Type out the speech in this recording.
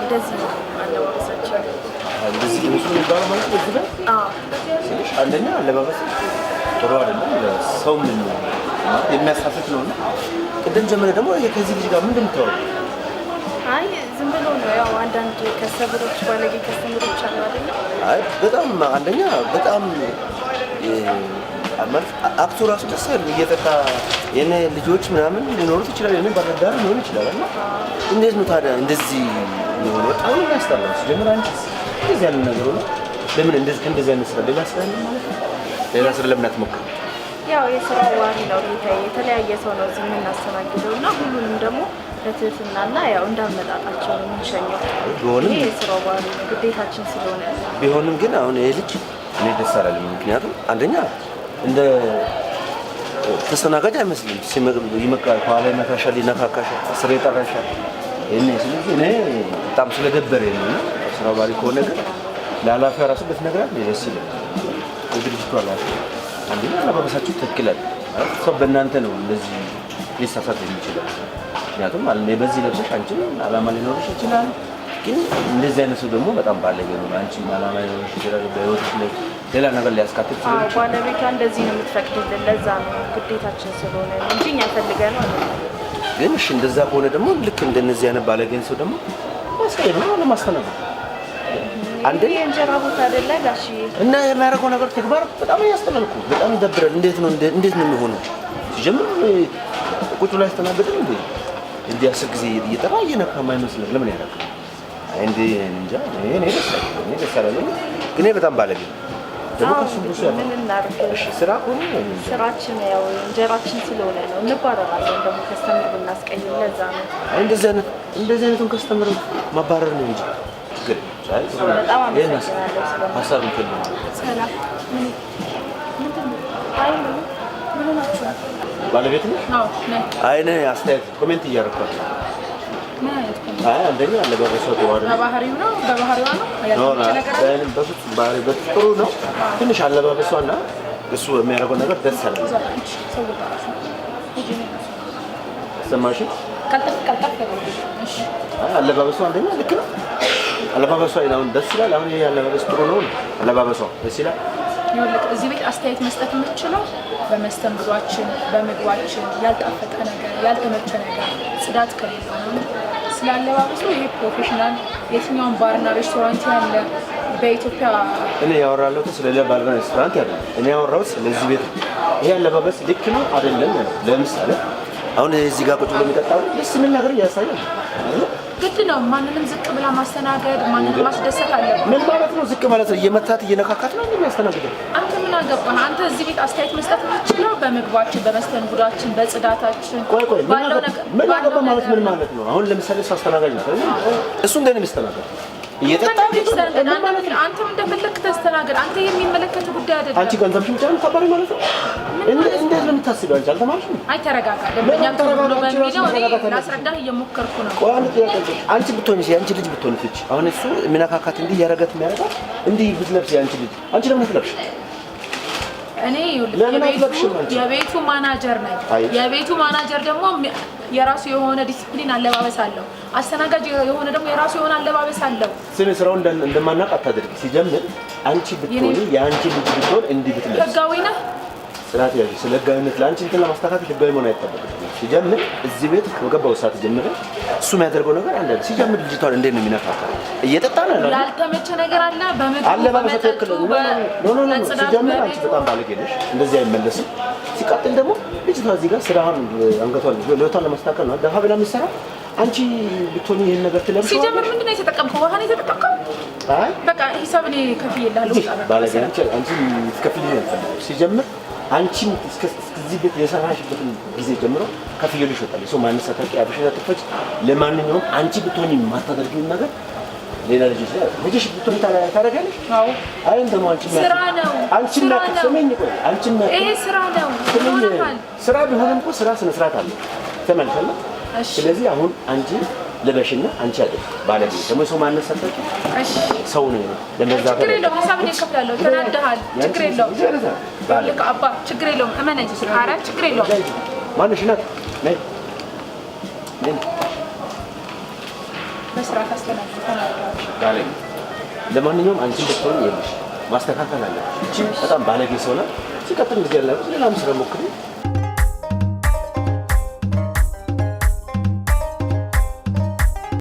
እንደዚህ አለባበሳችን እንደዚህ ነው የሚባለው ማለት ነው እዚህ ስለሽ አንደኛ አለባበስ ጥሩ አይደለም ለሰው ምን ነው የሚያሳፍት ነው ቅድም ጀምረ ደግሞ ከዚህ ልጅ ጋር ምንድን ነው አይ ዝም ብሎ ነው ያው አንዳንድ ከስተመሮች ባለጌ ከስተመሮች አሉ አይደል አይ በጣም አንደኛ በጣም ማለት አክቱ ራሱ ተሰል እየተካ የኔ ልጆች ምናምን ሊኖሩት ይችላል የኔ ባለዳር ሊሆን ይችላል እና እንዴት ነው ታዲያ እንደዚህ ነው በጣም ያስጠላል ጀምራ አንቺ እንደዚህ ያለ ነገር ነው ለምን እንደዚህ አይነት ስራ ሌላ ስራ ነው ማለት ነው ሌላ ስራ ለምን አትሞክር ያው የስራው ዋሪ ነው የተለያየ ሰው ነው እዚህ የምናስተናግደውና ሁሉንም ደግሞ ለትህትናና ያው እንዳመጣጣቸው ነው የምንሸኘው ቢሆንም የስራው ዋሪ ነው ግዴታችን ስለሆነ ቢሆንም ግን አሁን ይሄ ልጅ እኔ ደስ አላለኝ ምክንያቱም አንደኛ እንደ ተስተናጋጅ አይመስልም ይመቃል ኋላ ይመታሻል ይነካካሻል ስሬ ጠራሻል እኔ ስለዚህ እኔ በጣም ስለደበረኝ ነው ስራው ባሪ ከሆነ ግን ለኃላፊ ራሱ በትነግራት ነው ደስ ይላል ድርጅቱ ኃላፊ አንደኛ አለባበሳችሁ ትክክል አይደል ሰው በእናንተ ነው እንደዚህ ሊሳሳት የሚችለው ምክንያቱም በዚህ ለብሰሽ አንቺን አላማ ሊኖርሽ ይችላል ግን እንደዚህ አይነት ሰው ደግሞ በጣም ባለጌ ነው አንቺን አላማ ሊኖርሽ ይችላል በህይወትሽ ላይ ሌላ ነገር ሊያስካትት ይችላል ባለቤቷ እንደዚህ ነው የምትፈቅድልን ለዛ ነው ግዴታችን ስለሆነ እንጂ እኛ ፈልገን ነው ግን እሺ እንደዛ ከሆነ ደግሞ ልክ እንደነዚህ አይነት ባለጌን ሰው ደግሞ ማስቀየም ነው ለማስተናገድ አንዴ የእንጀራ ቦታ አይደለ ጋሺ እና የሚያደርገው ነገር ተግባር በጣም ያስጠላልኩ በጣም ይደብራል እንዴት ነው የሚሆነው ሲጀምር ቁጭ ላይ አስተናገደ እንዴ አስር ጊዜ እየጠራ እየነካ ማይመስል ለምን ያደርጋል እንዴ እንጃ እኔ ደስ አላለኝ ግን በጣም ባለጌ ደግሞ ከሱ ብዙ እሺ ስራ ሆነ ስራችን ያው እንጀራችን ስለሆነ ነው እንባረራለን ደግሞ ከስተመር ብናስቀይም ለዛ ነው እንደዚህ አይነቱን ከስተመር ማባረር ነው እንጂ ግን በጣም አመሰግናለሁ ሀሳብ ይፈልግ ሰላም አይ ምን ናችሁ ባለቤት ነው አዎ ነኝ አይ ነኝ አስተያየት ኮሜንት እያደረኩት አይ አንደኛ አለባበሷ በባህሪው ነው በባህሪዋ ነው ያለው በፊት ባህሪ በጥሩ ነው ትንሽ አለባበሷና እሱ የሚያደርገው ነገር ደስ አለ ሰማሽ ቀልጠፍ እሺ አለባበሷ አንደኛ ልክ ነው አለባበሷ ይላውን ደስ ይላል አሁን ይሄ አለባበስ ጥሩ ነው አለባበሷ ደስ ይላል ይኸውልህ እዚህ ቤት አስተያየት መስጠት የምትችለው በመስተንግዷችን በምግባችን ያልጣፈጠ ነገር ያልተመቸ ነገር ጽዳት ከሌለው ነው ስላለባበሱ ይሄ ፕሮፌሽናል የትኛውን ባርና ሬስቶራንት ያለ በኢትዮጵያ እኔ ያወራለሁ ስለሌላ ባርና ሬስቶራንት ያለ እኔ ያወራው ስለዚህ ቤት ይሄ አለባበስ ልክ ነው አይደለም ለምሳሌ አሁን እዚህ ጋር ቁጭ ብሎ የሚጠጣው ደስ የሚል ነገር ያሳያል ግድ ነው ማንንም ዝቅ ብላ ማስተናገድ ማንንም ማስደሰት አለበት ምን ማለት ነው ዝቅ ማለት ነው እየመታት እየነካካት ነው የሚያስተናግደው አንተ ምን አገባህ አንተ እዚህ ቤት አስተያየት መስጠት የምትችለው በምግባችን በመስተንግዷችን በጽዳታችን ባለው ነገር ምን አገባ ማለት ምን ማለት ነው አሁን ለምሳሌ እሱ አስተናጋጅ ነው እሱ እንደኔ የሚስተናገድ እየጠጣ አንተ እንደፈለክ ተስተናገድ አንተ የሚመለከት ጉዳይ አይደለም አንቺ ገንዘብሽ ብቻ ነው ታባሪ ማለት ነው እንዴት ነው የምታስቢው አንቺ አልተማርሽም አይ ተረጋጋ ደንበኛም ተብሎ በሚለው እኔ ላስረዳህ እየሞከርኩ ነው አንቺ ብትሆንሽ ያንቺ ልጅ ብትሆንሽ አሁን እሱ ምናካካት እንዲህ ያረጋት የሚያረጋት እንዲህ ብትለብስ ያንቺ ልጅ አንቺ ለምን ትለብሽ እኔ የቤቱ ማናጀር ነኝ የቤቱ ማናጀር ደግሞ የራሱ የሆነ ዲሲፕሊን አለባበስ አለው አስተናጋጅ የሆነ ደግሞ የራሱ የሆነ አለባበስ አለው ስለ ስራው እንደማናቅ አታድርጊ ሲጀምር አንቺ ብትሆኒ ያንቺ ልጅ ብትሆን እንዲህ ብትለብስ ህጋዊ ነህ ስራት ያዥ ስለ ህጋዊነት ለአንቺ እንትን ለማስተካከል ህጋዊ መሆን አይጠበቅም ሲጀምር እዚህ ቤት ከገባው ሰዓት ጀምሮ እሱ የሚያደርገው ነገር አለ ሲጀምር ልጅቷን እንዴት ነው የሚነካካው እየጠጣ ነው ያልተመቸ ነገር አለ በመግቡ አለባበስ ትክክል ነው ሲጀምር አንቺ በጣም ባለጌ ነሽ እንደዚህ አይመለስም ሲቀጥል ደግሞ ልጅቷ እዚህ ጋር ስራውን አንገቷን ለወጣ ለማስተካከል ነው ደፋ ብላ የምትሰራ አንቺ ብትሆኚ ይሄን ነገር ትለብሺ ሲጀምር ምንድነው የተጠቀምከው ውሃ ነው የተጠቀምከው አይ በቃ ሂሳብ እኔ ከፍዬልሃለሁ ባለጌ አንቺ ትከፍልኝ አልፈልግም ሲጀምር አንቺ እስከዚህ ቤት የሰራሽበትን ጊዜ ጀምሮ ከፍዬልሽ ወጣለሽ ሰው ማንሳታቂ አብሽታ ተፈጭ ለማንኛውም አንቺ ብትሆኚ የማታደርጊው ነገር ሌላ ልጅሽ ብትሆኚ ታደርጋለሽ አዎ አይ እንደማ አንቺ ይሄ ስራ ነው ስራ ቢሆንም እኮ ስራ ስነ ስርዓት አለ ተመልከለ ስለዚህ አሁን አንቺ ለበሽና አንቺ አይደል ባለቤት ደግሞ ሰው ማንሳታቂ እሺ ሰው ነው ለነዛ ችግር የለውም ሂሳብ እኔ እከፍላለሁ ተናደሃል ችግር የለውም ልክ አባ ችግር የለውም እመነኝ ኧረ ችግር የለውም ማንሽ ናት ነይ በስርዓት አስተናግዶ ተናግረዋል። ባለጌ ለማንኛውም አንቺ ብትሆን ይልሽ ማስተካከል አለብሽ። እቺ በጣም ባለጌ ሰው ናት። ሲቀጥል እንደዚህ ያለ ሌላም ስራ ሞክሪ